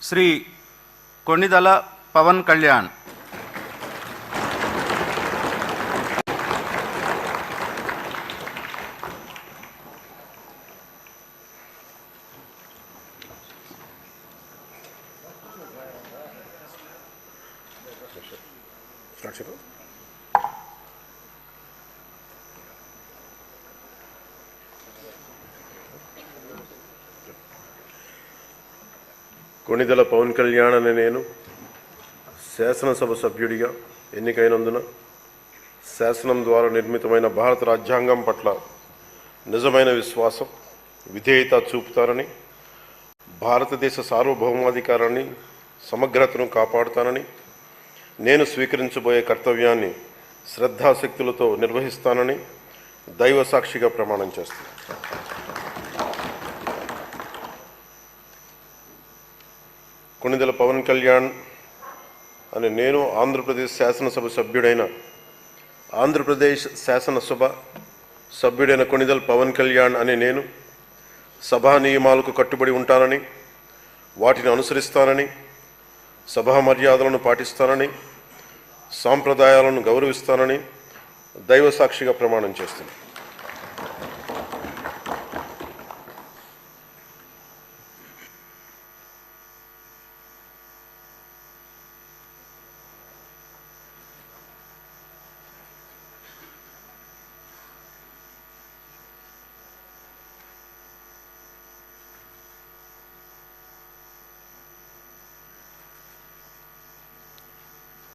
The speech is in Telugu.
శ్రీ కొణిదల పవన్ కళ్యాణ్. కొణిదల పవన్ కళ్యాణ్ అనే నేను శాసనసభ సభ్యుడిగా ఎన్నికైనందున శాసనం ద్వారా నిర్మితమైన భారత రాజ్యాంగం పట్ల నిజమైన విశ్వాసం, విధేయత చూపుతానని, భారతదేశ సార్వభౌమాధికారాన్ని, సమగ్రతను కాపాడుతానని, నేను స్వీకరించబోయే కర్తవ్యాన్ని శ్రద్ధాశక్తులతో నిర్వహిస్తానని దైవ సాక్షిగా ప్రమాణం చేస్తాను. కొణిదెల పవన్ కళ్యాణ్ అనే నేను ఆంధ్రప్రదేశ్ శాసనసభ సభ్యుడైన కొణిదెల పవన్ కళ్యాణ్ అనే నేను సభా నియమాలకు కట్టుబడి ఉంటానని, వాటిని అనుసరిస్తానని, సభా మర్యాదలను పాటిస్తానని, సాంప్రదాయాలను గౌరవిస్తానని దైవ సాక్షిగా ప్రమాణం చేస్తున్నాను.